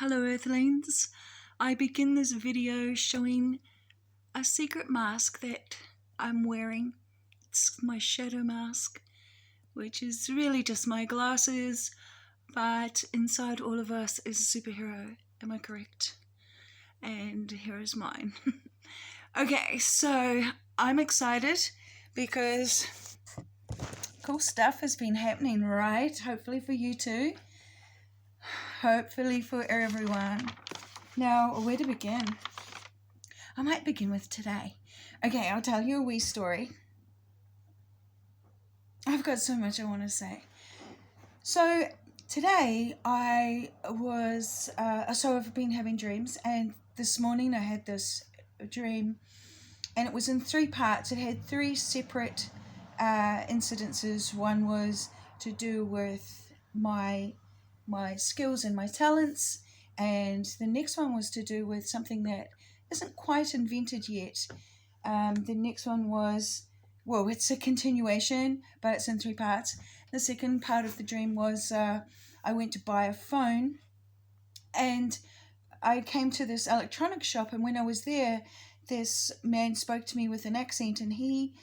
Hello Earthlings, I begin this video showing a secret mask that I'm wearing. It's my shadow mask, which is really just my glasses, but inside all of us is a superhero, am I correct? And here is mine. Okay, so I'm excited because cool stuff has been happening, right? Hopefully for you too. Hopefully for everyone. Now, where to begin? I might begin with today. Okay, I'll tell you a wee story. I've got so much I want to say. So today I was, I've been having dreams, and this morning I had this dream, and it was in 3 parts. It had 3 separate incidences. One was to do with my skills and my talents, and the next one was to do with something that isn't quite invented yet. The next one was, well, it's a continuation, but it's in 3 parts. The second part of the dream was I went to buy a phone, and I came to this electronics shop, and when I was there, this man spoke to me with an accent, and he,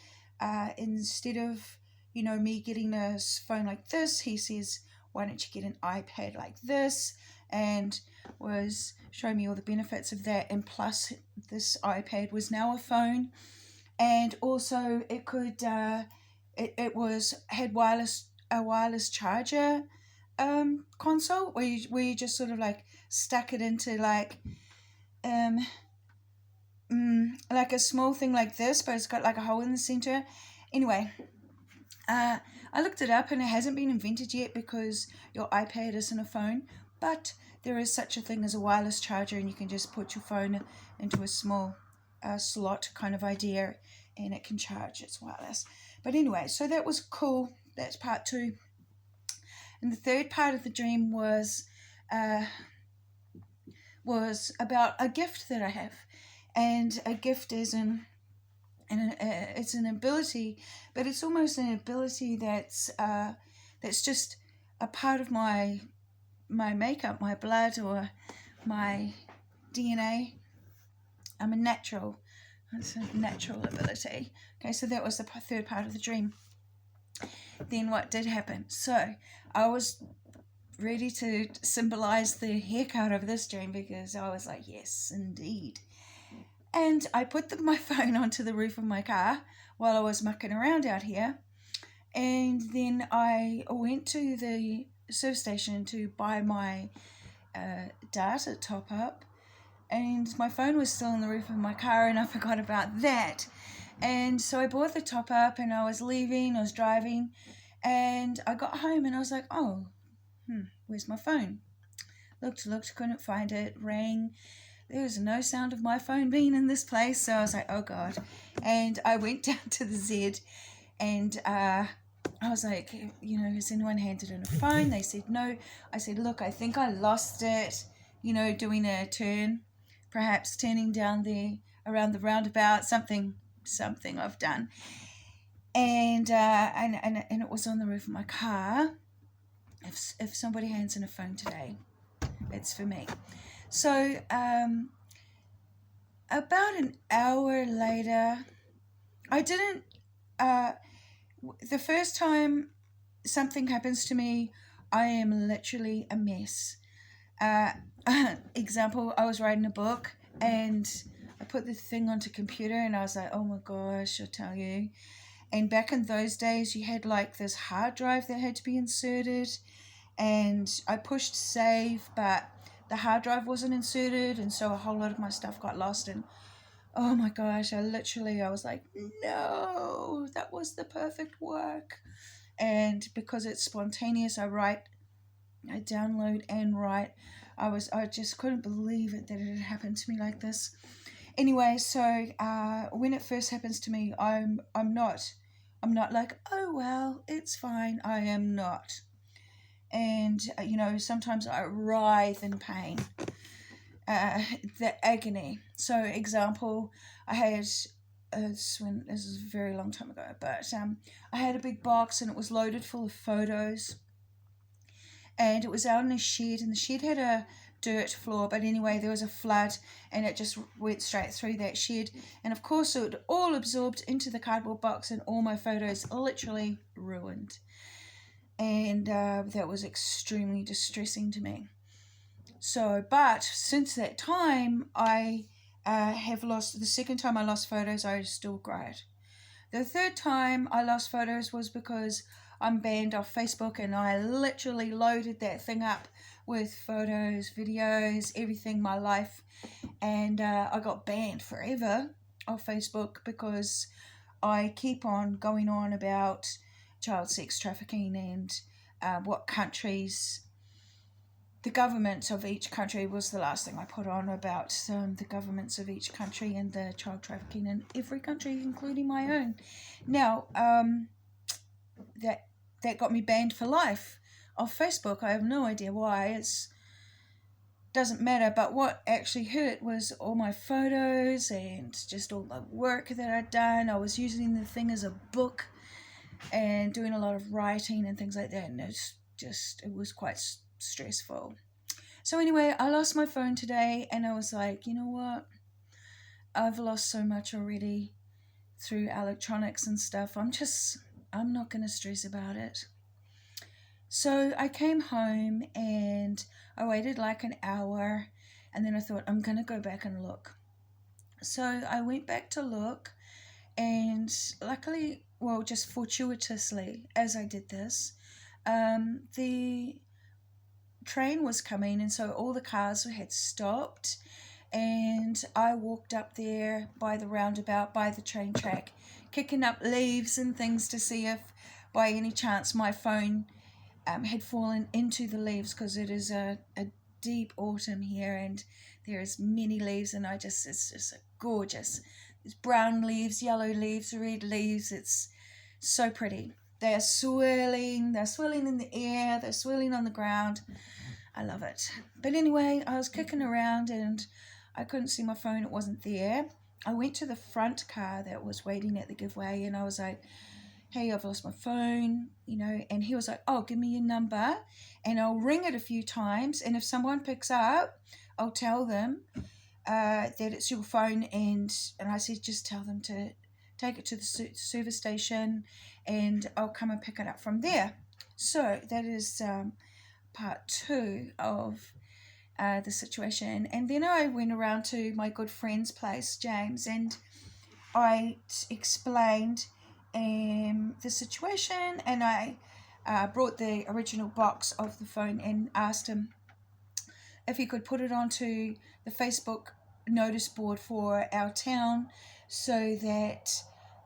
instead of, me getting a phone like this, he says, why don't you get an iPad like this, and was showing me all the benefits of that. And plus, this iPad was now a phone, and also it could had a wireless charger console where you just sort of like stuck it into like a small thing like this, but it's got like a hole in the center. Anyway, I looked it up, and it hasn't been invented yet because your iPad isn't a phone, but there is such a thing as a wireless charger, and you can just put your phone into a small slot kind of idea, and it can charge. It's wireless. But anyway, so that was cool. That's part 2. And the third part of the dream was about a gift that I have, and a gift is it's an ability, but it's almost an ability that's just a part of my makeup, my blood, or my DNA. I'm a natural. It's a natural ability. Okay, so that was the third part of the dream. Then what did happen? So I was ready to symbolize the heck out of this dream, because I was like, yes, indeed. And I put my phone onto the roof of my car while I was mucking around out here. And then I went to the service station to buy my data top up. And my phone was still on the roof of my car, and I forgot about that. And so I bought the top up, and I was driving. And I got home, and I was like, oh, where's my phone? Looked, couldn't find it, rang. There was no sound of my phone being in this place, so I was like, oh God. And I went down to the Z, and I was like, has anyone handed in a phone? They said no. I said, look, I think I lost it, doing a turn, perhaps turning down around the roundabout, something I've done. And it was on the roof of my car. If somebody hands in a phone today, it's for me. So about an hour later, I didn't, the first time something happens to me, I am literally a mess. Example, I was writing a book, and I put the thing onto computer, and I was like, oh my gosh, I'll tell you. And back in those days, you had like this hard drive that had to be inserted, and I pushed save, but the hard drive wasn't inserted, and so a whole lot of my stuff got lost. And oh my gosh, I was like, no, that was the perfect work. And because it's spontaneous, I download and write. I just couldn't believe it that it had happened to me like this. Anyway, so when it first happens to me, I'm not like, oh well, it's fine. I am not. And sometimes I writhe in pain, the agony. So example, I had this is a very long time ago, but I had a big box, and it was loaded full of photos, and it was out in a shed, and the shed had a dirt floor, but anyway, there was a flood and it just went straight through that shed, and of course it all absorbed into the cardboard box, and all my photos literally ruined. And that was extremely distressing to me. So, but since that time, I have lost, the second time I lost photos, I still cried. The third time I lost photos was because I'm banned off Facebook, and I literally loaded that thing up with photos, videos, everything, my life, and I got banned forever off Facebook because I keep on going on about child sex trafficking and what countries, the governments of each country was the last thing I put on about the governments of each country and the child trafficking in every country, including my own. Now, that got me banned for life off Facebook. I have no idea why. It doesn't matter, but what actually hurt was all my photos and just all the work that I'd done. I was using the thing as a book and doing a lot of writing and things like that, and it was quite stressful. So anyway, I lost my phone today, and I was like, you know what? I've lost so much already through electronics and stuff. I'm not going to stress about it. So I came home and I waited like an hour, and then I thought, I'm going to go back and look. So I went back to look, and luckily, well, just fortuitously, as I did this, the train was coming, and so all the cars had stopped, and I walked up there by the roundabout, by the train track, kicking up leaves and things to see if by any chance my phone had fallen into the leaves, because it is a deep autumn here and there is many leaves, and it's just gorgeous. There's brown leaves, yellow leaves, red leaves. It's so pretty. They're swirling in the air, they're swirling on the ground. I love it. But anyway, I was kicking around and I couldn't see my phone, it wasn't there. I went to the front car that was waiting at the giveaway, and I was like, hey, I've lost my phone, and he was like, oh, give me your number and I'll ring it a few times, and if someone picks up, I'll tell them that it's your phone, and I said, just tell them to take it to the service station and I'll come and pick it up from there. So that is part 2 of the situation. And then I went around to my good friend's place, James, and I explained the situation, and I brought the original box of the phone and asked him if he could put it onto the Facebook notice board for our town, so that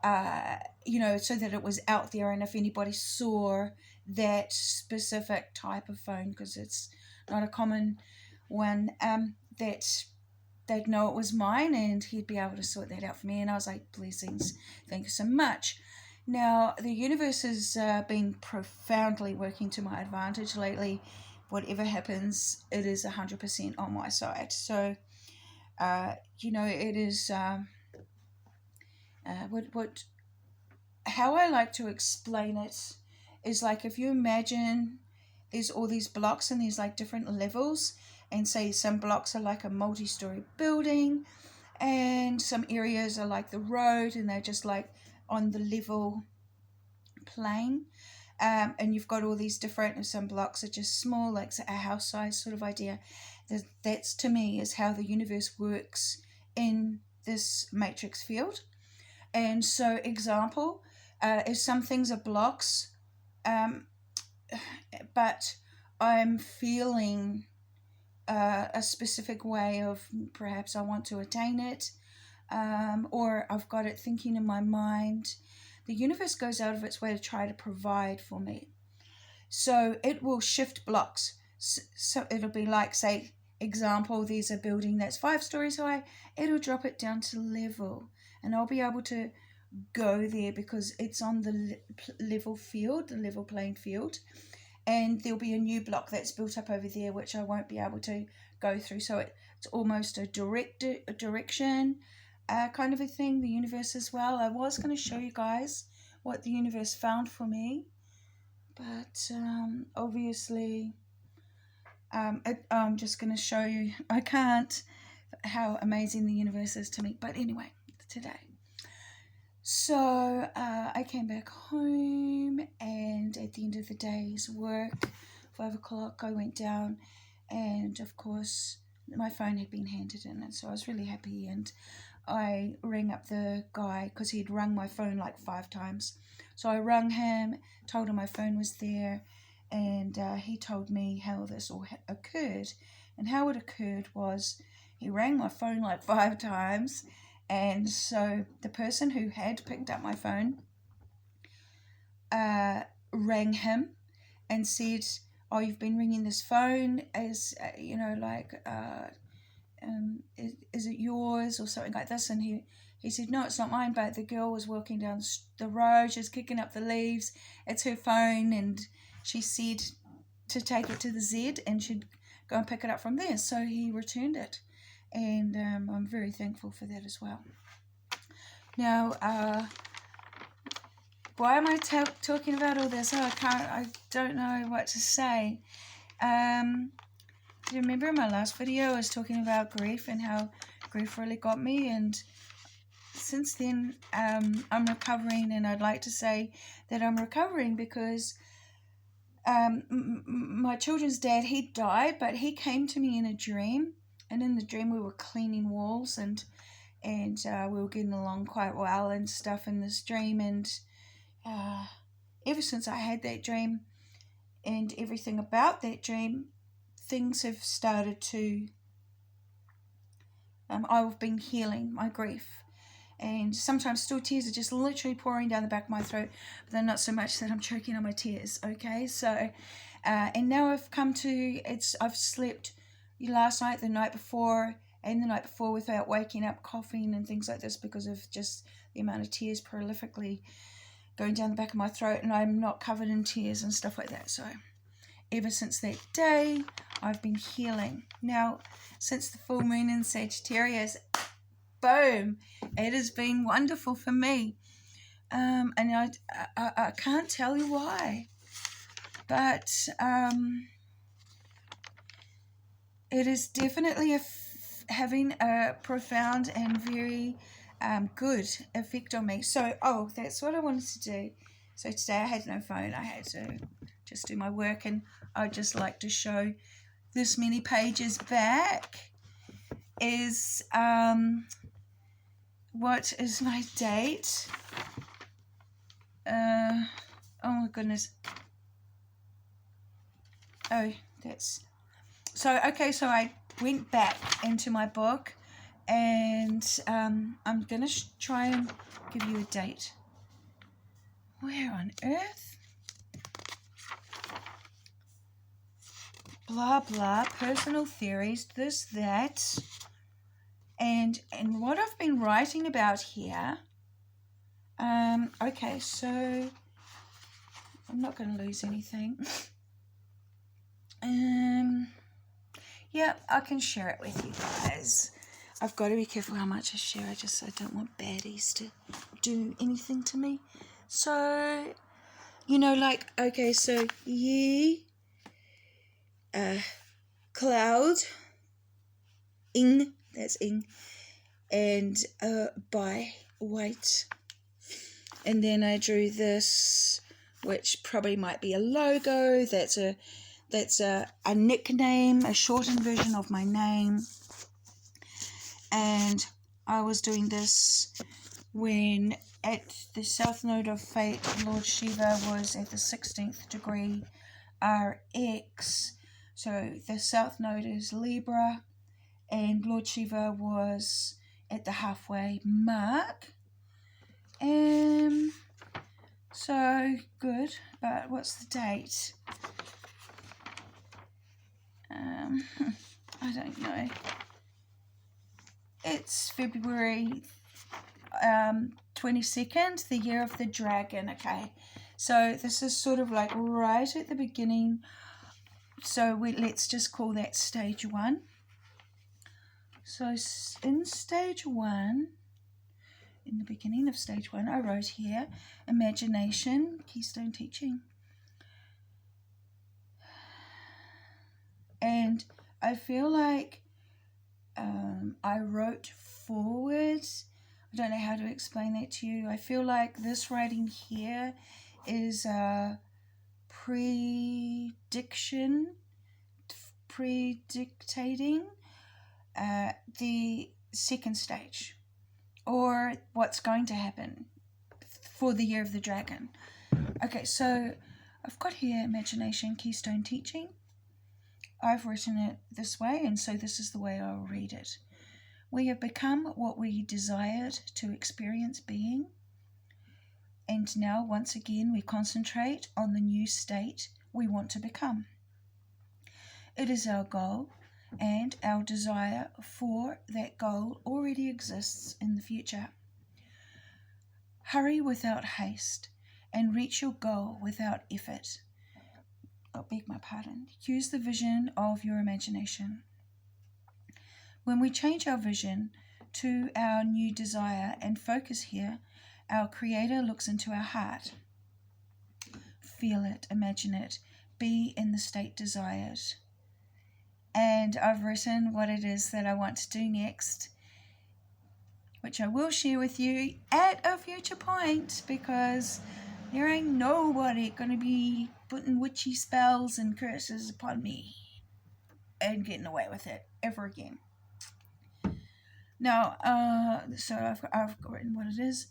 so that it was out there, and if anybody saw that specific type of phone, because it's not a common one, that they'd know it was mine, and he'd be able to sort that out for me. And I was like, blessings, thank you so much. Now, the universe has been profoundly working to my advantage lately. Whatever happens, it is 100% on my side. So, it is how I like to explain it is like, if you imagine there's all these blocks and there's like different levels, and say some blocks are like a multi-story building, and some areas are like the road and they're just like on the level plane, and you've got all these different, and some blocks are just small, like a house size sort of idea. That's, to me, is how the universe works in this matrix field. And so, example, if some things are blocks, but I'm feeling a specific way of, perhaps I want to attain it, or I've got it thinking in my mind, the universe goes out of its way to try to provide for me. So it will shift blocks. So it'll be like, say, example, there's a building that's 5 stories high, it'll drop it down to level, and I'll be able to go there because it's on the level field, the level playing field, and there'll be a new block that's built up over there which I won't be able to go through. So it's almost a direction kind of a thing, the universe as well. I was going to show you guys what the universe found for me, but obviously I'm just going to show you, I can't, how amazing the universe is to me. But anyway, today. So I came back home, and at the end of the day's work, 5 o'clock, I went down, and of course my phone had been handed in, and so I was really happy, and I rang up the guy because he'd rung my phone like 5 times. So I rang him, told him my phone was there, and he told me how this all occurred. And how it occurred was he rang my phone like 5 times, and so the person who had picked up my phone rang him and said, oh, you've been ringing this phone, as you know, like is it yours or something like this? And he said, no, it's not mine, but the girl was walking down the road, she was kicking up the leaves, it's her phone, and she said to take it to the Z and she'd go and pick it up from there. So he returned it, and I'm very thankful for that as well. Now, why am I talking about all this? Oh, I don't know what to say. Do you remember in my last video I was talking about grief and how grief really got me? And since then, I'm recovering, and I'd like to say that I'm recovering because my children's dad, he died, but he came to me in a dream, and in the dream we were cleaning walls, and we were getting along quite well and stuff in this dream. And ever since I had that dream and everything about that dream, things have started to, I've been healing my grief. And sometimes still tears are just literally pouring down the back of my throat, but they're not so much that I'm choking on my tears, okay? So, and now I've come to, I've slept last night, the night before, and the night before without waking up coughing and things like this because of just the amount of tears prolifically going down the back of my throat, and I'm not covered in tears and stuff like that. So ever since that day, I've been healing. Now, since the full moon in Sagittarius, boom, it has been wonderful for me. And I can't tell you why, but it is definitely having a profound and very good effect on me. So, that's what I wanted to do. So today I had no phone. I had to just do my work, and I'd just like to show this many pages back is what is my date? Oh my goodness. Oh, that's... So, okay, so I went back into my book, and I'm going to try and give you a date. Where on earth? Blah, blah, personal theories, this, that. And what I've been writing about here, okay, so I'm not going to lose anything. Yeah, I can share it with you guys. I've got to be careful how much I share. I don't want baddies to do anything to me. So, like, okay, so cloud, ing, that's ing, and by white. And then I drew this, which probably might be a logo. That's a nickname, a shortened version of my name. And I was doing this when at the south node of fate, Lord Shiva was at the 16th degree RX. So the south node is Libra, and Lord Shiva was at the halfway mark. So good, but what's the date? I don't know. It's February 22nd, the year of the dragon, okay? So this is sort of like right at the beginning. So let's just call that stage 1. So in stage 1, in the beginning of stage 1, I wrote here, imagination, keystone teaching. And I feel like I wrote forward. I don't know how to explain that to you. I feel like this writing here is a predictating the second stage, or what's going to happen for the year of the dragon. Okay, so I've got here Imagination Keystone Teaching. I've written it this way, and so this is the way I'll read it. We have become what we desired to experience being, and now once again we concentrate on the new state we want to become. It is our goal, and our desire for that goal already exists in the future. Hurry without haste, and reach your goal without effort. I beg my pardon. Use the vision of your imagination. When we change our vision to our new desire and focus here, our Creator looks into our heart. Feel it, imagine it, be in the state desired. And I've written what it is that I want to do next, which I will share with you at a future point, because there ain't nobody going to be putting witchy spells and curses upon me and getting away with it ever again. Now, so I've written what it is.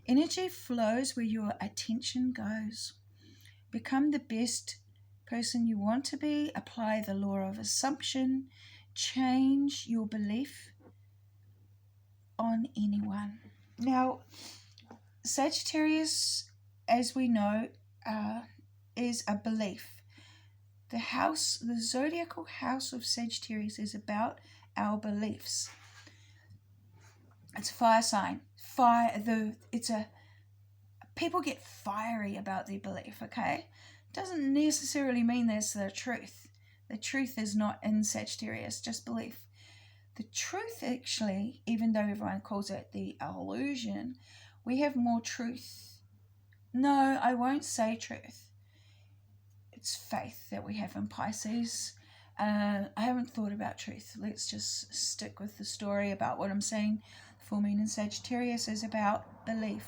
Energy flows where your attention goes. Become the best person you want to be. Apply the law of assumption. Change your belief on anyone. Now, Sagittarius, as we know, is a belief. The zodiacal house of Sagittarius is about our beliefs. It's a fire sign. People get fiery about their belief, okay? Doesn't necessarily mean that's the truth. The truth is not in Sagittarius, just belief. The truth, actually, even though everyone calls it the illusion, we have more truth. No, I won't say truth. It's faith that we have in Pisces. I haven't thought about truth. Let's just stick with the story about what I'm saying. The full moon in Sagittarius is about belief.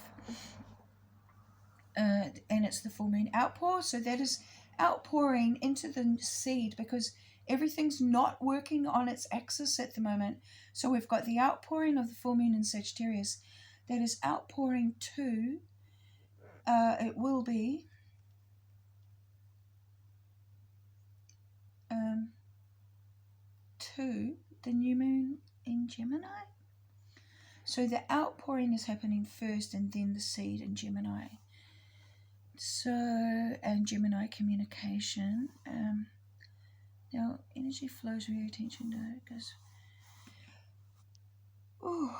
And it's the full moon outpour. So that is outpouring into the seed, because everything's not working on its axis at the moment. So we've got the outpouring of the full moon in Sagittarius that is outpouring to, it will be, to the new moon in Gemini. So the outpouring is happening first, and then the seed in Gemini. So, and Gemini communication. Now, energy flows where your attention goes. Ooh.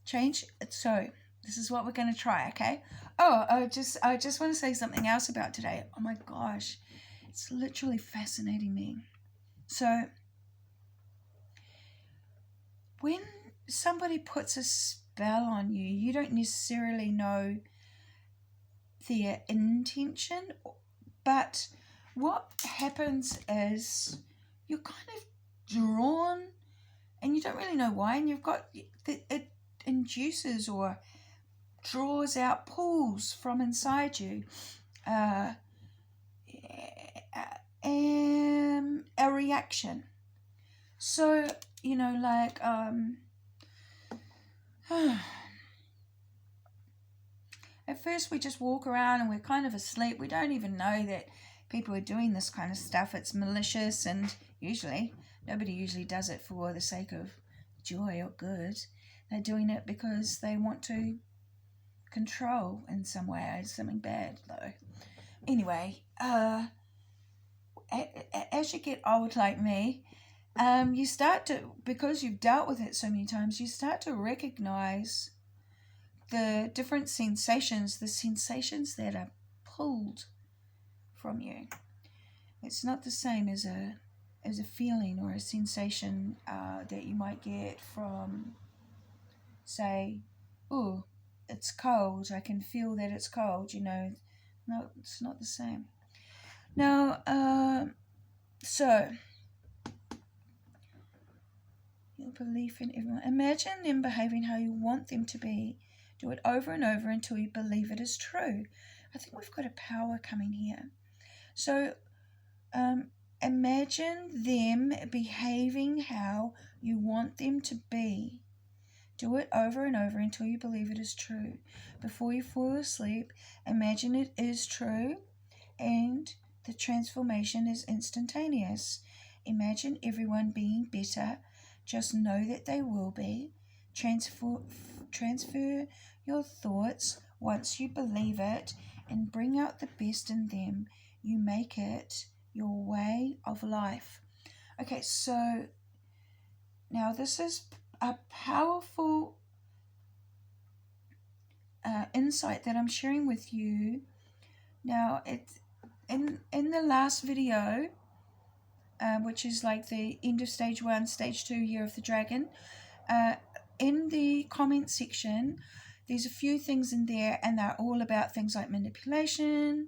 Change. So, this is what we're going to try, okay? Oh, I just want to say something else about today. Oh my gosh. It's literally fascinating me. So, when somebody puts a spell on you, you don't necessarily know their intention, but what happens is you're kind of drawn, and you don't really know why, and you've got it induces or draws out, pulls from inside you a reaction. So, like at first we just walk around and we're kind of asleep. We don't even know that people are doing this kind of stuff. It's malicious, and nobody usually does it for the sake of joy or good. They're doing it because they want to control in some way. Something bad, though. Anyway, as you get old like me, you start to, because you've dealt with it so many times, you start to recognize the different sensations, the sensations that are pulled from you. It's not the same as a feeling or a sensation that you might get from, say, oh, it's cold. I can feel that it's cold. No, it's not the same. Now, So, your belief in everyone. Imagine them behaving how you want them to be. Do it over and over until you believe it is true. I think we've got a power coming here. So, imagine them behaving how you want them to be. Do it over and over until you believe it is true. Before you fall asleep, imagine it is true and the transformation is instantaneous. Imagine everyone being better. Just know that they will be. Transfer your thoughts once you believe it and bring out the best in them. You make it your way of life. Okay, so now this is a powerful insight that I'm sharing with you. Now, it's in the last video, which is like the end of stage 1, stage 2, year of the dragon, in the comment section, there's a few things in there, and they're all about things like manipulation,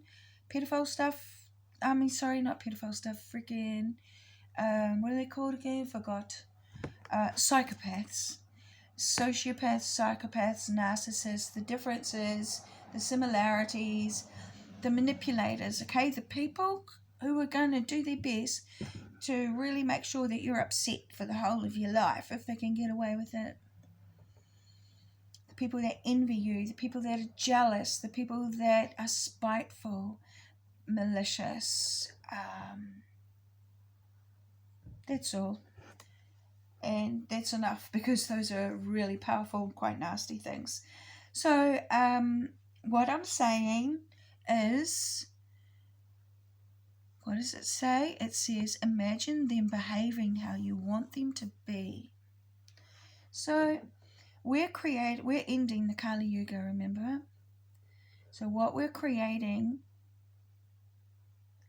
pedophile stuff. I mean, sorry, not pedophile stuff, freaking, what are they called again? Forgot. Psychopaths. Sociopaths, psychopaths, narcissists, the differences, the similarities, the manipulators, okay? The people who are going to do their best to really make sure that you're upset for the whole of your life, if they can get away with it. The people that envy you, the people that are jealous, the people that are spiteful, malicious. That's all. And that's enough, because those are really powerful, quite nasty things. So what I'm saying is, what does it say? It says, imagine them behaving how you want them to be. So we're ending the Kali Yuga, remember? So what we're creating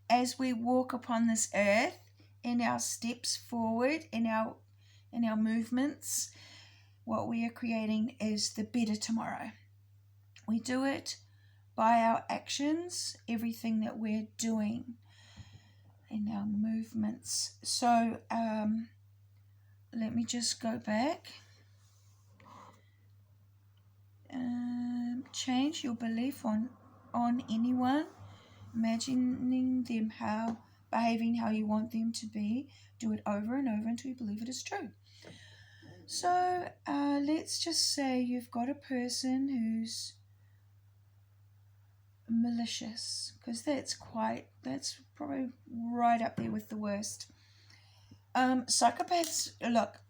as we walk upon this earth, in our steps forward, in our movements, what we are creating is the better tomorrow. We do it by our actions, everything that we're doing in our movements. So let me just go back. Change your belief on anyone, imagining them behaving how you want them to be. Do it over and over until you believe it is true. So let's just say you've got a person who's malicious, because that's probably right up there with the worst. Psychopaths, look,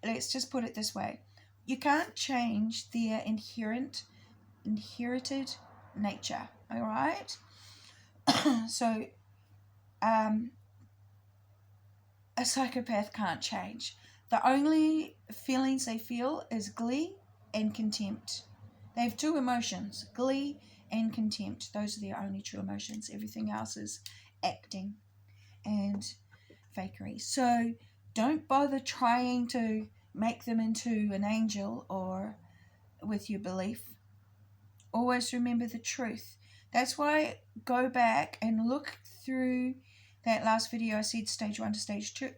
let's just put it this way. You can't change their inherited nature, all right? So a psychopath can't change. The only feelings they feel is glee and contempt. They have two emotions, glee and contempt. Those are their only true emotions. Everything else is acting and fakery. So don't bother trying to make them into an angel or with your belief. Always remember the truth. That's why go back and look through that last video. I said stage 1 to stage 2,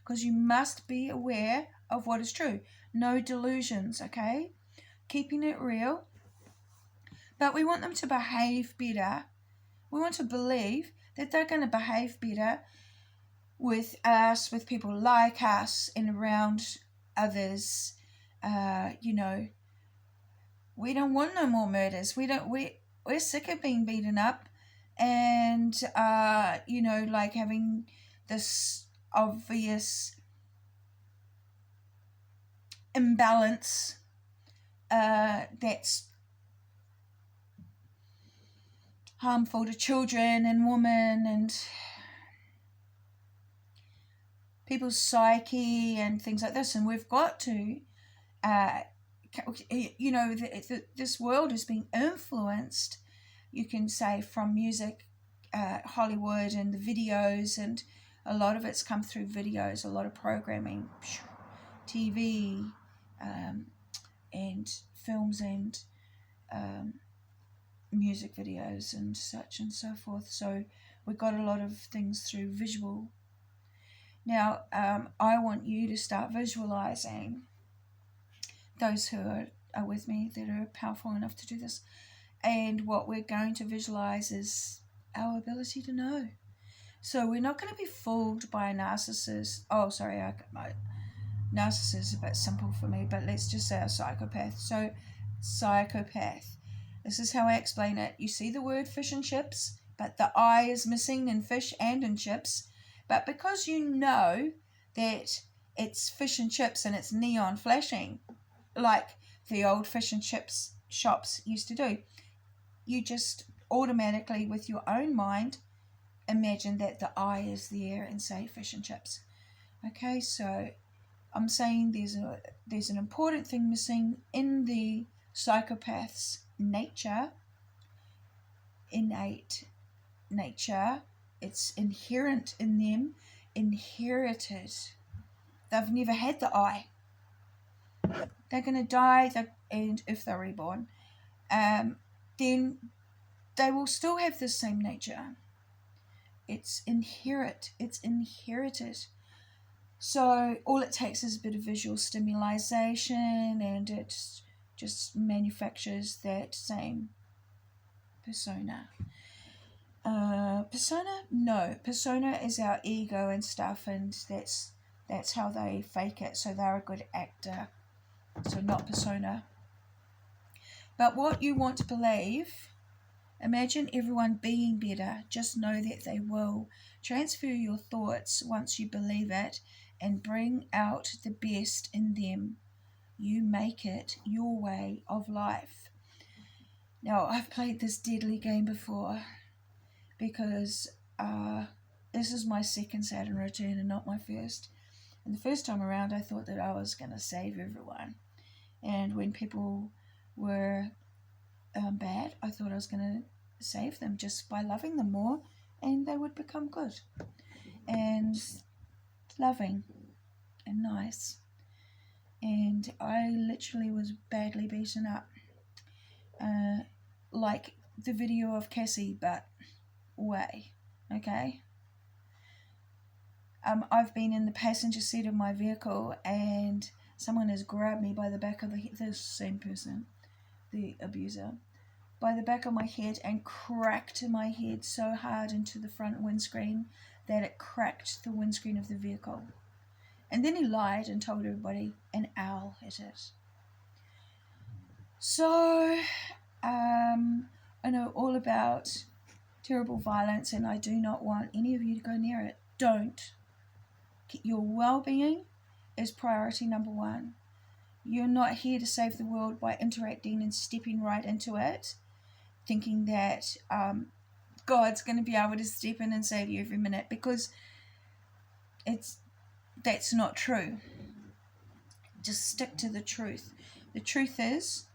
because you must be aware of what is true. No delusions, okay? Keeping it real. But we want them to behave better. We want to believe that they're going to behave better with us, with people like us, and around others. We don't want no more murders. We're sick of being beaten up, and like having this obvious imbalance that's harmful to children and women and people's psyche and things like this. And we've got to this world is being influenced, you can say, from music, Hollywood, and the videos, and a lot of it's come through videos, a lot of programming, TV, and films, and music videos and such and so forth. So we got a lot of things through visual Now, I want you to start visualizing those who are with me that are powerful enough to do this. And what we're going to visualize is our ability to know. So we're not going to be fooled by a narcissist. Oh, sorry, narcissist is a bit simple for me, but let's just say a psychopath. So, psychopath. This is how I explain it. You see the word fish and chips, but the I is missing in fish and in chips. But because you know that it's fish and chips and it's neon flashing, like the old fish and chips shops used to do, you just automatically, with your own mind, imagine that the I is there and say fish and chips. Okay, so I'm saying there's an important thing missing in the psychopath's nature, innate nature. It's inherent in them, inherited. They've never had the I. They're going to die, and if they're reborn, then they will still have the same nature. It's inherited. So all it takes is a bit of visual stimulation, and it just manufactures that same persona. Persona? No. Persona is our ego and stuff, and that's how they fake it. So they're a good actor. So not persona. But what you want to believe, imagine everyone being better. Just know that they will. Transfer your thoughts once you believe it and bring out the best in them. You make it your way of life. Now, I've played this deadly game before because this is my second Saturn return and not my first. And the first time around, I thought that I was going to save everyone. And when people were bad, I thought I was going to save them just by loving them more, and they would become good and loving and nice. And I literally was badly beaten up, like the video of Cassie, but way. Okay. I've been in the passenger seat of my vehicle, and someone has grabbed me by the back of the head. The same person, the abuser, by the back of my head and cracked my head so hard into the front windscreen that it cracked the windscreen of the vehicle. And then he lied and told everybody an owl hit it. So, I know all about terrible violence, and I do not want any of you to go near it. Don't. Your well-being is priority number one. You're not here to save the world by interacting and stepping right into it, thinking that God's going to be able to step in and save you every minute, because that's not true. Just stick to the truth. The truth is,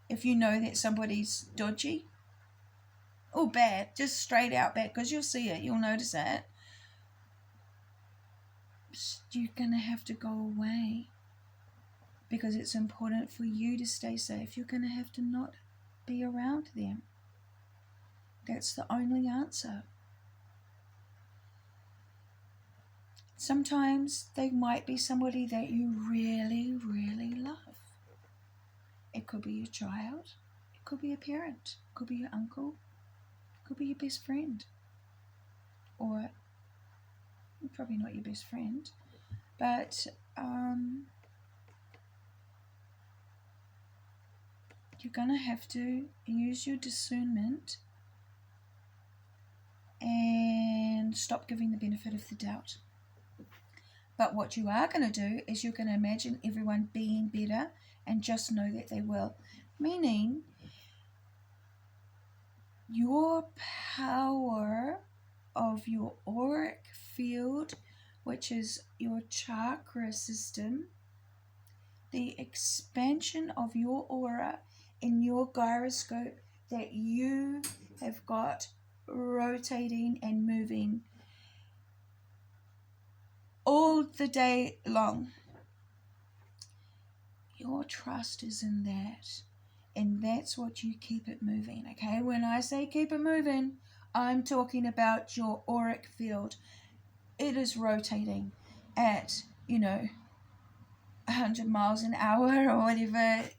if you know that somebody's dodgy or bad, just straight out bad, because you'll see it, you'll notice it, you're going to have to go away, because it's important for you to stay safe. You're going to have to not be around them. That's the only answer. Sometimes they might be somebody that you really, really love. It could be your child. It could be a parent. It could be your uncle. It could be your best friend. Or probably not your best friend, but you're going to have to use your discernment and stop giving the benefit of the doubt. But what you are going to do is you're going to imagine everyone being better, and just know that they will. Meaning, your power of your auric field, which is your chakra system, the expansion of your aura in your gyroscope that you have got rotating and moving all the day long. Your trust is in that, and that's what you keep it moving. Okay, when I say keep it moving, I'm talking about your auric field. it is rotating at, 100 miles an hour or whatever.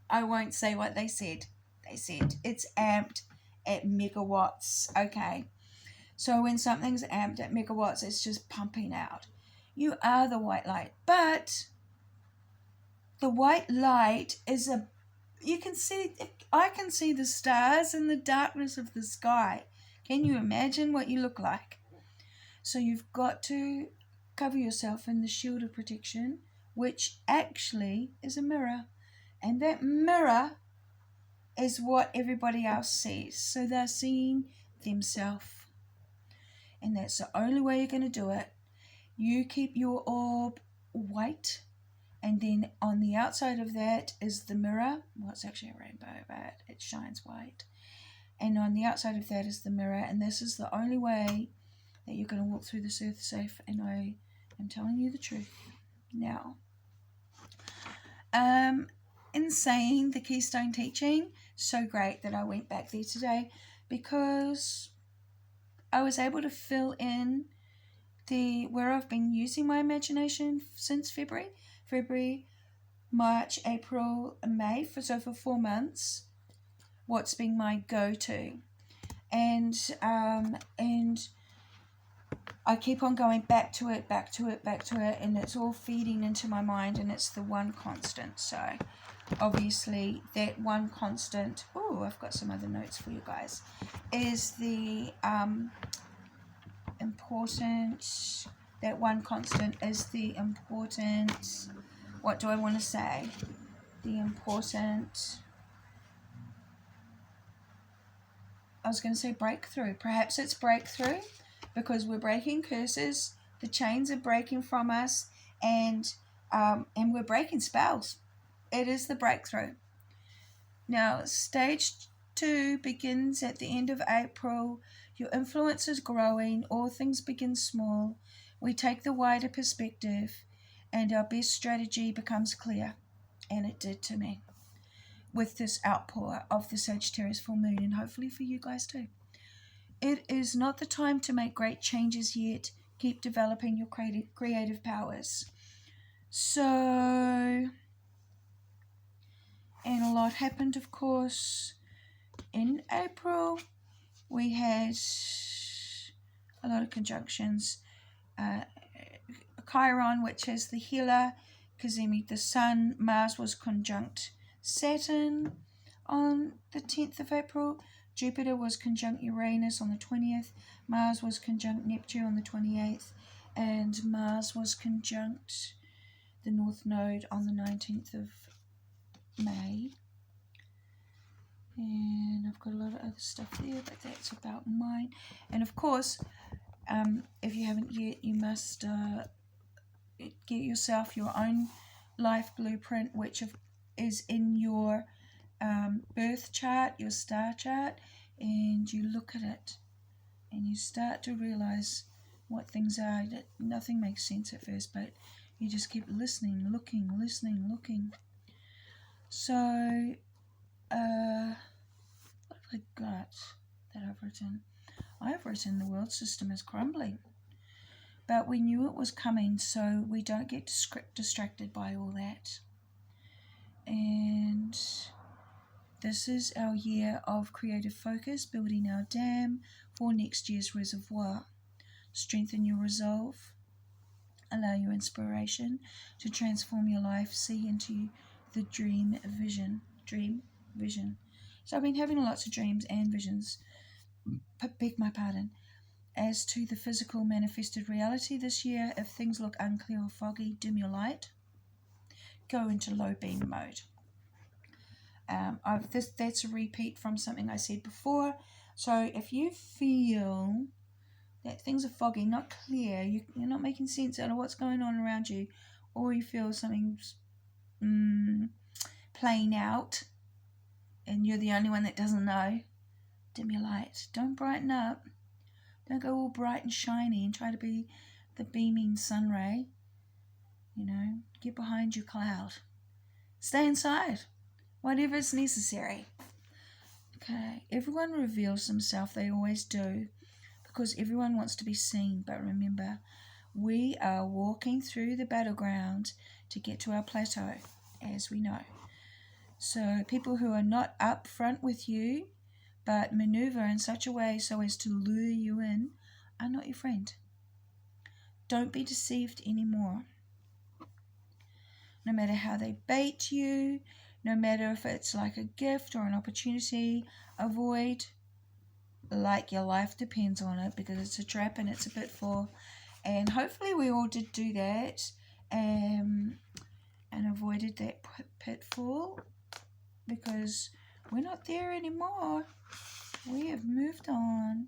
I won't say what they said. They said it's amped at megawatts. Okay. So when something's amped at megawatts, it's just pumping out. You are the white light. But the white light is I can see the stars in the darkness of the sky. Can you imagine what you look like? So you've got to cover yourself in the shield of protection, which actually is a mirror. And that mirror is what everybody else sees. So they're seeing themselves. And that's the only way you're going to do it. You keep your orb white, and then on the outside of that is the mirror. Well, it's actually a rainbow, but it shines white. And on the outside of that is the mirror, and this is the only way that you're going to walk through this earth safe, and I am telling you the truth. Now, in saying the Keystone teaching, so great that I went back there today, because I was able to fill in where I've been using my imagination since February, March, April, and May, so for 4 months, what's been my go-to. And I keep on going back to it, and it's all feeding into my mind, and it's the one constant. So obviously that one constant, I've got some other notes for you guys, is the important, that one constant is the important, what do I want to say? The important, I was going to say breakthrough. Perhaps it's breakthrough, because we're breaking curses, the chains are breaking from us, and we're breaking spells. It is the breakthrough. Now, stage 2 begins at the end of April. Your influence is growing. All things begin small. We take the wider perspective, and our best strategy becomes clear. And it did to me with this outpour of the Sagittarius full moon, and hopefully for you guys too. It is not the time to make great changes yet. Keep developing your creative powers. So, and a lot happened, of course. In April, we had a lot of conjunctions. Chiron, which is the healer, Cazimi, the sun. Mars was conjunct Saturn on the 10th of April. Jupiter was conjunct Uranus on the 20th. Mars was conjunct Neptune on the 28th. And Mars was conjunct the North Node on the 19th of May. And I've got a lot of other stuff there, but that's about mine. And of course, if you haven't yet, you must get yourself your own life blueprint, which is in your birth chart, your star chart, and you look at it and you start to realize what things are. That nothing makes sense at first, but you just keep listening, looking. So what have I got that I've written? I've written the world system is crumbling, but we knew it was coming, so we don't get distracted by all that. And this is our year of creative focus, building our dam for next year's reservoir. Strengthen your resolve. Allow your inspiration to transform your life. See into the dream vision. So I've been having lots of dreams and visions. Beg my pardon. As to the physical manifested reality this year, if things look unclear or foggy, dim your light. Go into low beam mode. That's a repeat from something I said before. So if you feel that things are foggy, not clear, you're not making sense out of what's going on around you, or you feel something's playing out and you're the only one that doesn't know, dim your light. Don't brighten up. Don't go all bright and shiny and try to be the beaming sun ray. Get behind your cloud. Stay inside. Whatever is necessary. Okay, everyone reveals themselves. They always do, because everyone wants to be seen. But remember, we are walking through the battleground to get to our plateau, as we know. So people who are not up front with you, but maneuver in such a way so as to lure you in, are not your friend. Don't be deceived anymore. No matter how they bait you, no matter if it's like a gift or an opportunity, avoid like your life depends on it, because it's a trap and it's a pitfall. And hopefully we all did do that and avoided that pitfall, because we're not there anymore. We have moved on.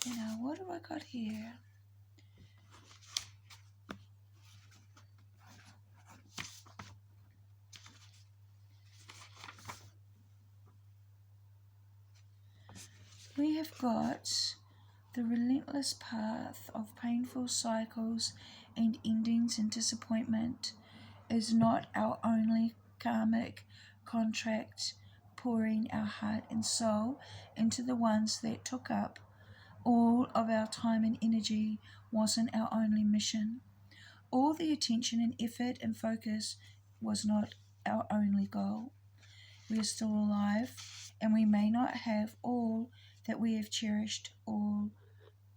You know, what do I got here? We have got the relentless path of painful cycles and endings and disappointment is not our only karmic contract. Pouring our heart and soul into the ones that took up all of our time and energy wasn't our only mission. All the attention and effort and focus was not our only goal. We are still alive, and we may not have all that we have cherished, all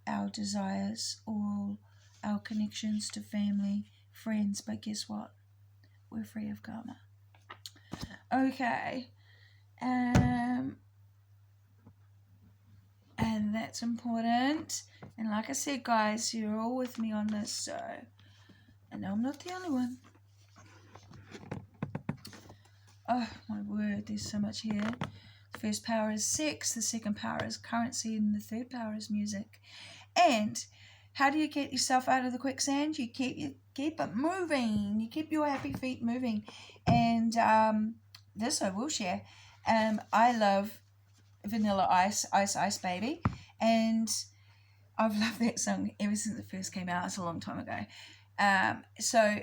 our desires, all our connections to family, friends, but guess what? We're free of karma. Okay. And that's important. And like I said, guys, you're all with me on this, so I know I'm not the only one. Oh my word, there's so much here. The first power is sex, the second power is currency, and the third power is music. And how do you get yourself out of the quicksand? You keep it moving. You keep your happy feet moving. And this I will share. I love Vanilla Ice, Ice Ice Baby, and I've loved that song ever since it first came out. It's a long time ago. So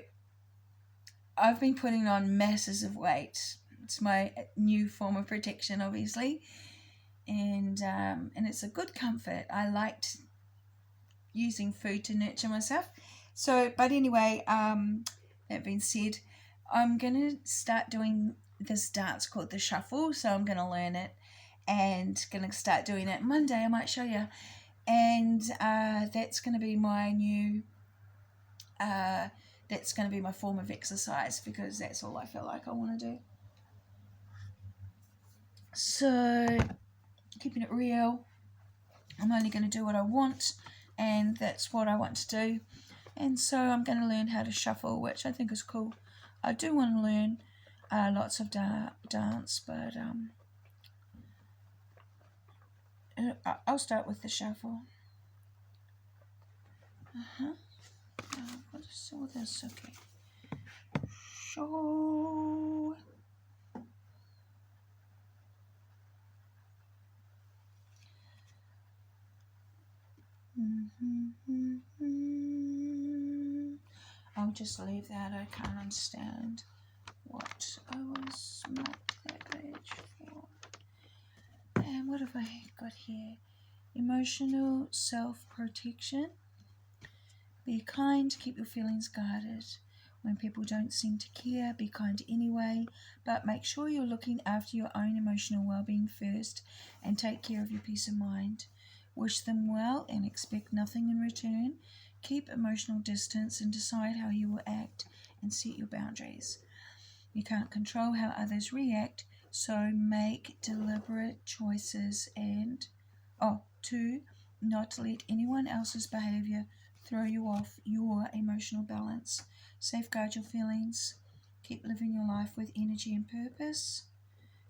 I've been putting on masses of weight. It's my new form of protection, obviously, and it's a good comfort. I liked using food to nurture myself. So, but anyway, that being said, I'm gonna start doing this dance called the shuffle. So I'm gonna learn it and gonna start doing it Monday. I might show you, and that's gonna be my new. That's going to be my form of exercise, because that's all I feel like I want to do. So, keeping it real, I'm only going to do what I want, and that's what I want to do. And so I'm going to learn how to shuffle, which I think is cool. I do want to learn lots of dance, but I'll start with the shuffle. What is all this? Okay. So I'll just leave that. I can't understand what I was marked that page for. And what have I got here? Emotional self-protection. Be kind, keep your feelings guarded. When people don't seem to care, be kind anyway, but make sure you're looking after your own emotional well-being first and take care of your peace of mind. Wish them well and expect nothing in return. Keep emotional distance and decide how you will act and set your boundaries. You can't control how others react, so make deliberate choices. And 2, not to let anyone else's behavior throw you off your emotional balance. Safeguard your feelings. Keep living your life with energy and purpose.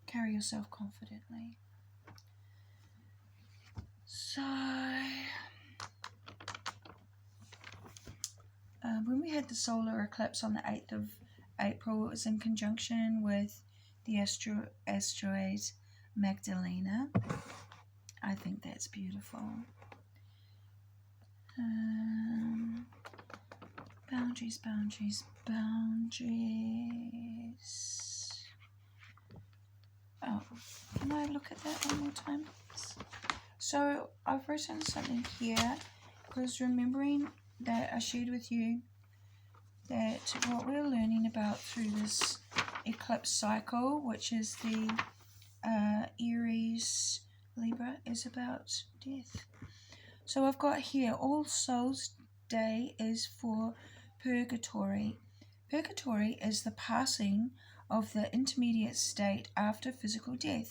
Carry yourself confidently. So, when we had the solar eclipse on the 8th of April, it was in conjunction with the asteroid Magdalena. I think that's beautiful. Boundaries. Oh, can I look at that one more time, please? So I've written something here, because remembering that I shared with you, that what we're learning about through this eclipse cycle, which is the Aries Libra, is about death. So I've got here, All Souls Day is for purgatory. Purgatory is the passing of the intermediate state after physical death.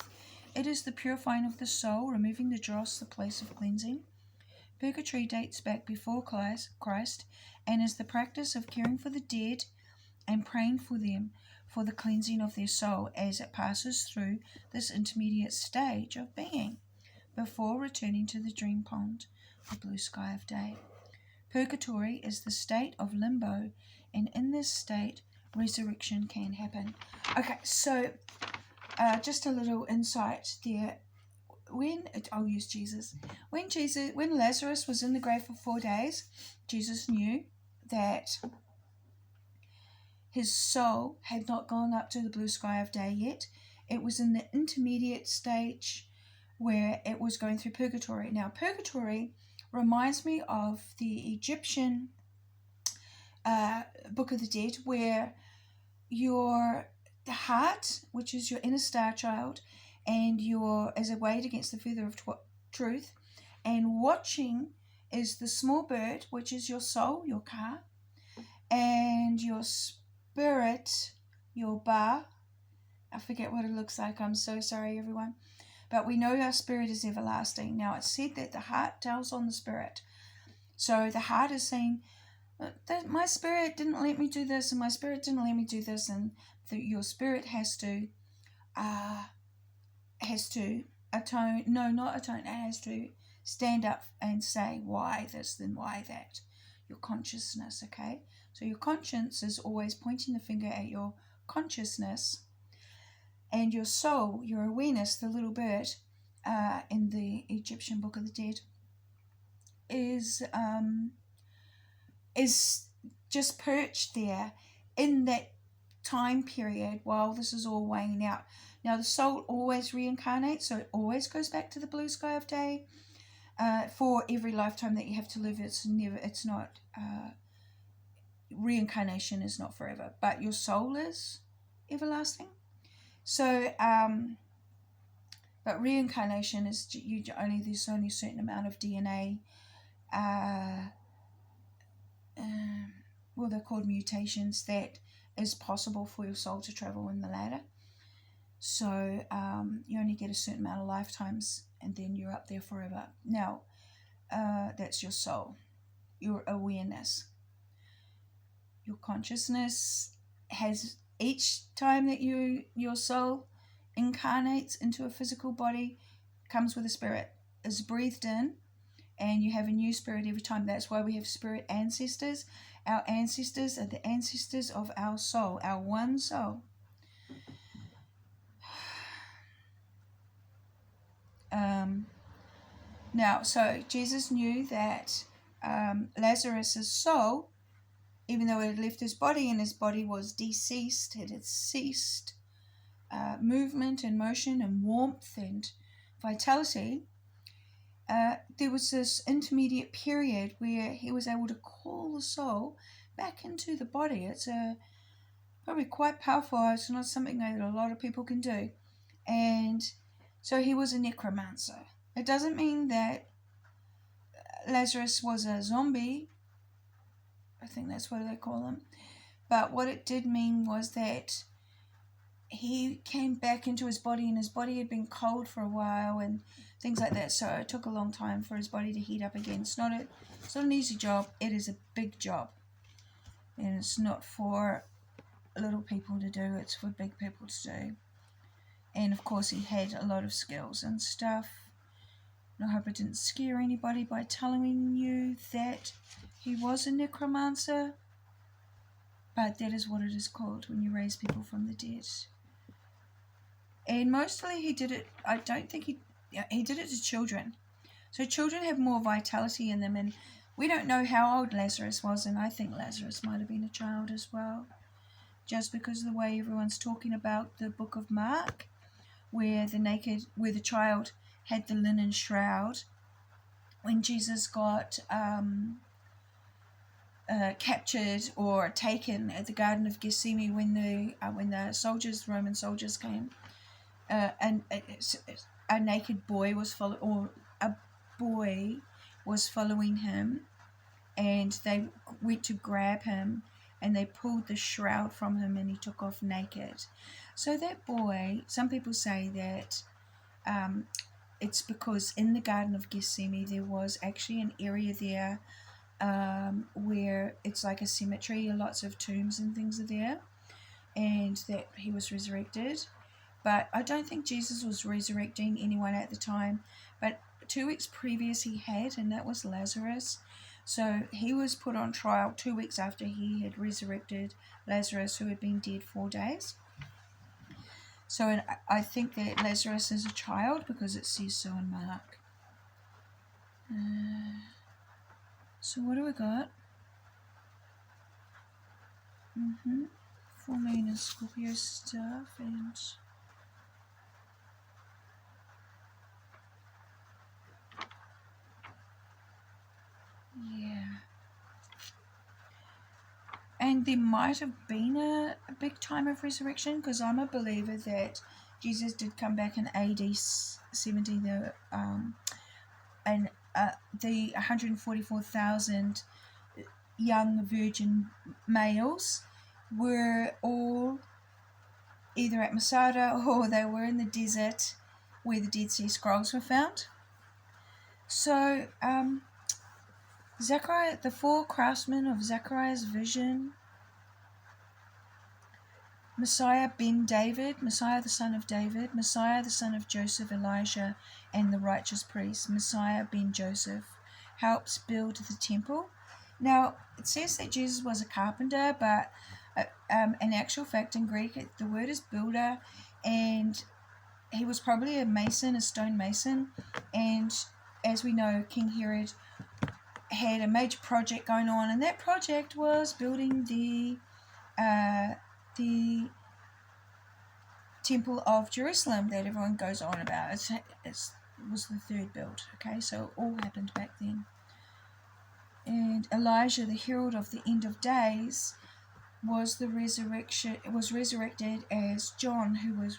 It is the purifying of the soul, removing the dross, the place of cleansing. Purgatory dates back before Christ and is the practice of caring for the dead and praying for them for the cleansing of their soul as it passes through this intermediate stage of being before returning to the dream pond, the blue sky of day. Purgatory is the state of limbo, and in this state, resurrection can happen. Okay, so just a little insight there. I'll use Jesus. When Lazarus was in the grave for 4 days, Jesus knew that his soul had not gone up to the blue sky of day yet. It was in the intermediate stage where it was going through purgatory. Now, purgatory reminds me of the Egyptian Book of the Dead, where your heart, which is your inner star child, and is weighed against the feather of truth, and watching is the small bird, which is your soul, your ka, and your spirit, your ba. I forget what it looks like. I'm so sorry, everyone. But we know our spirit is everlasting. Now, it's said that the heart tells on the spirit. So the heart is saying, that my spirit didn't let me do this, and my spirit didn't let me do this, and your spirit has to atone. No, not atone. It has to stand up and say, why this, then why that. Your consciousness, okay? So your conscience is always pointing the finger at your consciousness, and your soul, your awareness, the little bird in the Egyptian Book of the Dead, is just perched there in that time period while this is all weighing out. Now, the soul always reincarnates, so it always goes back to the blue sky of day for every lifetime that you have to live. Reincarnation is not forever, but your soul is everlasting. So, but reincarnation is there's only a certain amount of DNA. They're called mutations that is possible for your soul to travel in the ladder. So you only get a certain amount of lifetimes, and then you're up there forever. Now, that's your soul, your awareness. Your consciousness has, each time that your soul incarnates into a physical body, comes with a spirit, is breathed in, and you have a new spirit every time. That's why we have spirit ancestors. Our ancestors are the ancestors of our soul, our one soul. Now, so Jesus knew that Lazarus' soul, even though it had left his body and his body was deceased, it had ceased movement and motion and warmth and vitality, there was this intermediate period where he was able to call the soul back into the body. It's probably quite powerful. It's not something that a lot of people can do. And so he was a necromancer. It doesn't mean that Lazarus was a zombie. I think that's what they call them. But what it did mean was that he came back into his body, and his body had been cold for a while and things like that. So it took a long time for his body to heat up again. It's not an easy job. It is a big job. And it's not for little people to do. It's for big people to do. And of course he had a lot of skills and stuff. And I hope I didn't scare anybody by telling you that he was a necromancer. But that is what it is called when you raise people from the dead. And mostly he did it, I don't think he did it to children. So children have more vitality in them, and we don't know how old Lazarus was, and I think Lazarus might have been a child as well. Just because of the way everyone's talking about the book of Mark, where the child had the linen shroud when Jesus got captured or taken at the Garden of Gethsemane when the soldiers, Roman soldiers, came, and a naked boy was following him, and they went to grab him, and they pulled the shroud from him, and he took off naked. So that boy, some people say that it's because in the Garden of Gethsemane there was actually an area there where it's like a cemetery, lots of tombs and things are there, and that he was resurrected. But I don't think Jesus was resurrecting anyone at the time, but 2 weeks previous he had, and that was Lazarus. So he was put on trial 2 weeks after he had resurrected Lazarus, who had been dead 4 days. So I think that Lazarus is a child because it says so in Mark. So what do we got? Full moon and Scorpio stuff, and yeah. And there might have been a big time of resurrection, because I'm a believer that Jesus did come back in AD 70, and the 144,000 young virgin males were all either at Masada or they were in the desert where the Dead Sea Scrolls were found. So Zechariah, the 4 craftsmen of Zechariah's vision: Messiah ben David, Messiah the son of David, Messiah the son of Joseph, Elijah, and the righteous priest. Messiah ben Joseph helps build the temple. Now, it says that Jesus was a carpenter, but in actual fact, in Greek, the word is builder, and he was probably a mason, a stone mason. And as we know, King Herod had a major project going on, and that project was building the Temple of Jerusalem that everyone goes on about. It was the third build. Okay, so it all happened back then. And Elijah, the herald of the end of days, was resurrected as John, who was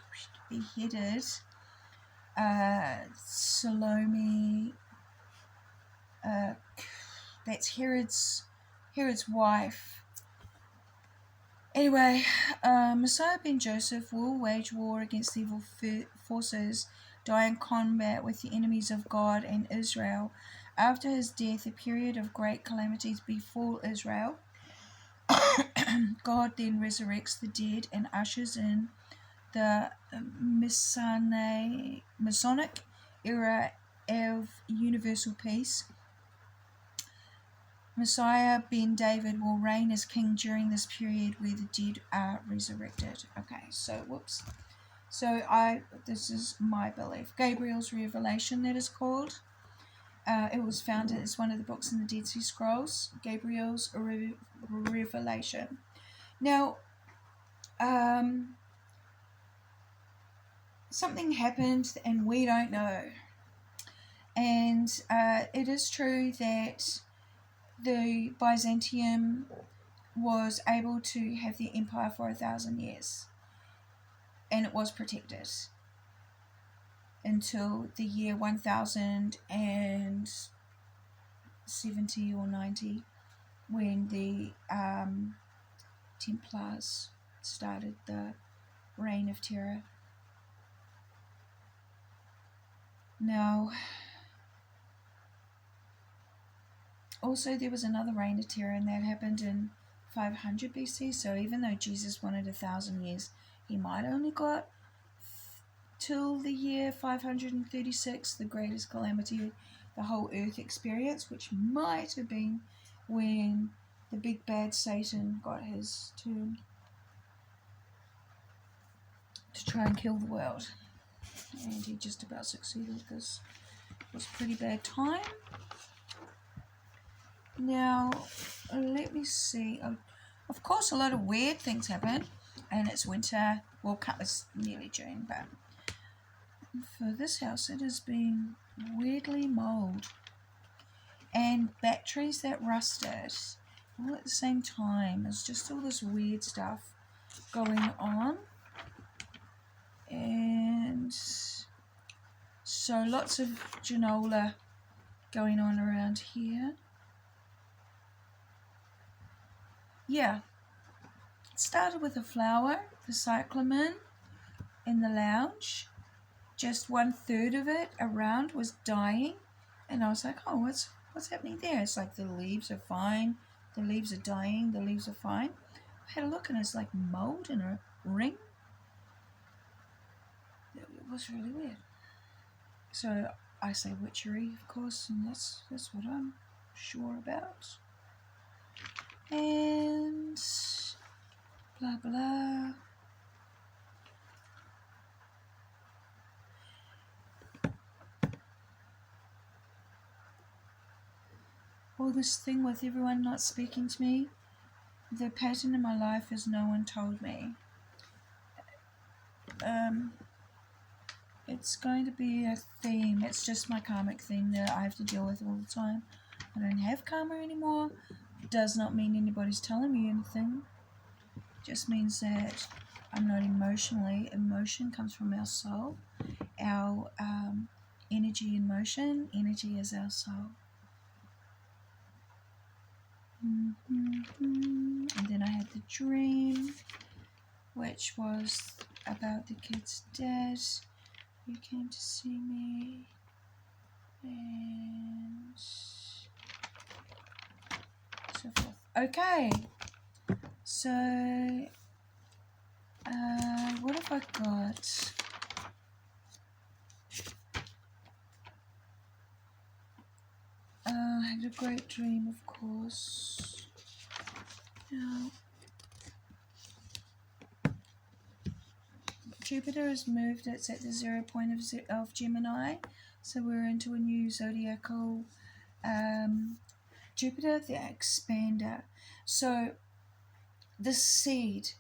beheaded. Salome, that's Herod's wife. Anyway, Messiah ben Joseph will wage war against the evil forces, die in combat with the enemies of God and Israel. After his death, a period of great calamities befall Israel. God then resurrects the dead and ushers in the Masonic era of universal peace. Messiah ben David will reign as king during this period where the dead are resurrected. Okay, so this is my belief. Gabriel's Revelation, that is called. It was found as one of the books in the Dead Sea Scrolls, Gabriel's Revelation. Now, something happened and we don't know. And it is true that the Byzantium was able to have the empire for 1,000 years, and it was protected until the year 1070 or 90, when the Templars started the Reign of Terror. Now, also there was another Reign of Terror, and that happened in 500 BC, so even though Jesus wanted 1,000 years, he might only got till the year 536, the greatest calamity the whole earth experienced, which might have been when the big bad Satan got his turn to try and kill the world. And he just about succeeded, because it was a pretty bad time. Now, let me see. Of course, a lot of weird things happen, and it's winter. Well, it's nearly June, but for this house, it has been weirdly mold, and batteries that rusted, all at the same time. There's just all this weird stuff going on. And so lots of granola going on around here. Yeah, it started with a flower, the cyclamen, in the lounge. Just 1/3 of it around was dying, and I was like, oh, what's happening there? It's like the leaves are fine, the leaves are dying, the leaves are fine. I had a look and it's like mold in a ring. It was really weird. So I say witchery, of course, and that's what I'm sure about. And blah blah. All this thing with everyone not speaking to me, the pattern in my life is no one told me. It's going to be a theme. It's just my karmic thing that I have to deal with all the time. I don't have karma anymore. It does not mean anybody's telling me anything. It just means that I'm not emotionally. Emotion comes from our soul. Our energy in motion. Energy is our soul. And then I had the dream, which was about the kid's dad who came to see me, and so forth. Okay, so what have I got? I had a great dream, of course. Now, Jupiter has moved. It's at the 0 point of Gemini, so we're into a new zodiacal Jupiter, the expander. So the seed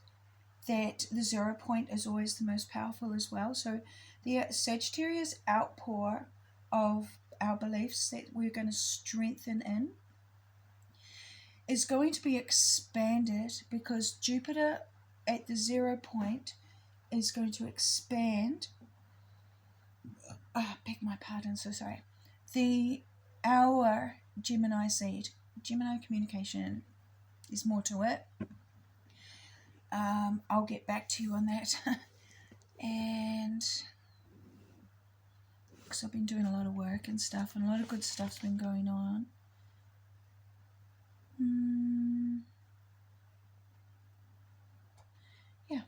that the 0 point is always the most powerful as well. So the Sagittarius outpour of our beliefs that we're going to strengthen in is going to be expanded, because Jupiter at the 0 point is going to expand. Beg my pardon, so sorry. Our Gemini seed, Gemini communication, there's more to it. I'll get back to you on that. And because I've been doing a lot of work and stuff, and a lot of good stuff's been going on. Yeah.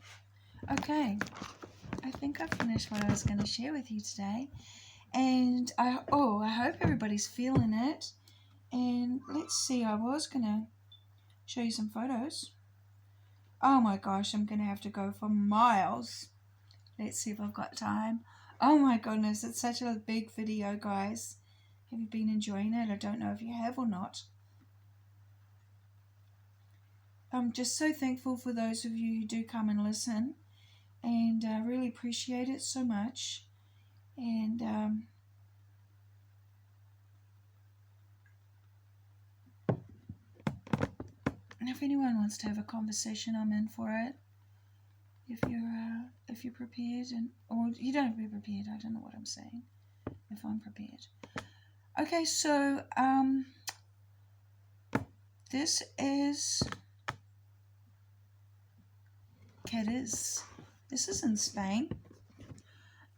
Okay. I think I've finished what I was going to share with you today. And I hope everybody's feeling it. And let's see, I was going to show you some photos. Oh my gosh, I'm going to have to go for miles. Let's see if I've got time. Oh my goodness, it's such a big video, guys. Have you been enjoying it? I don't know if you have or not. I'm just so thankful for those of you who do come and listen. And I really appreciate it so much. And if anyone wants to have a conversation, I'm in for it. If you're prepared, or you don't have to be prepared. I don't know what I'm saying. If I'm prepared. Okay, so this is Cadiz. This is in Spain,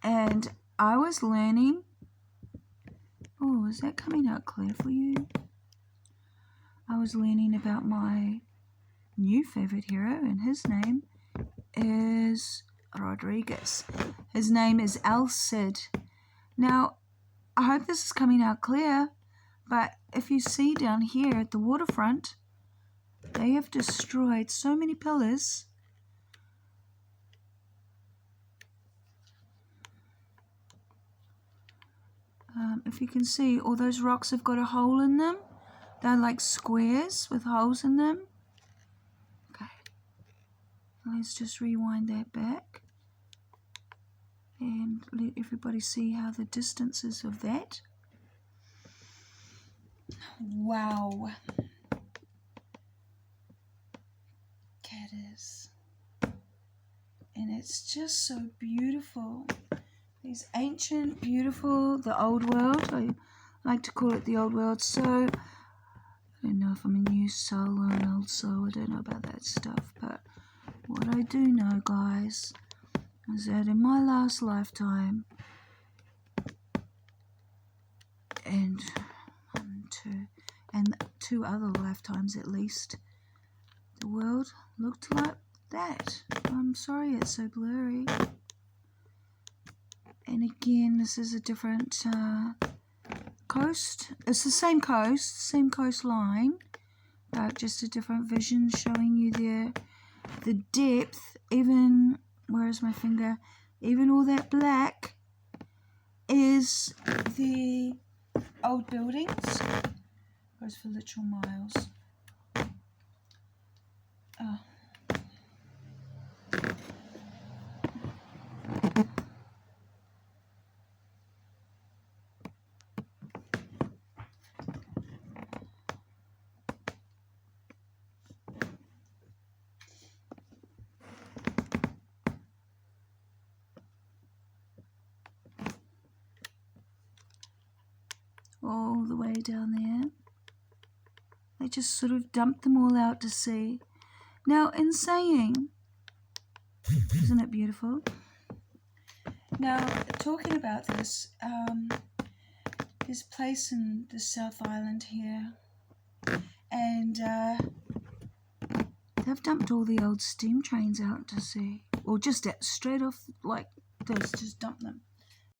and I was learning. Oh, is that coming out clear for you? I was learning about my new favorite hero, and his name is Rodriguez. His name is El Cid. Now, I hope this is coming out clear, but if you see down here at the waterfront, they have destroyed so many pillars. If you can see, all those rocks have got a hole in them. They're like squares with holes in them. Okay. Let's just rewind that back and let everybody see how the distance is of that. Wow. that is. And it's just so beautiful. These ancient, beautiful, the old world. I like to call it the old world. So, I don't know if I'm a new soul or an old soul. I don't know about that stuff. But what I do know, guys, is that in my last lifetime, and two other lifetimes at least, the world looked like that. I'm sorry it's so blurry. And again, this is a different coast. It's the same coast, same coastline, but just a different vision showing you there the depth. Even, where is my finger? Even all that black is the old buildings. Goes for literal miles. Oh. All the way down there. They just sort of dumped them all out to sea. Now, in saying, isn't it beautiful? Now, talking about this place in the South Island here, and they've dumped all the old steam trains out to sea, or just straight off, like this, just dumped them.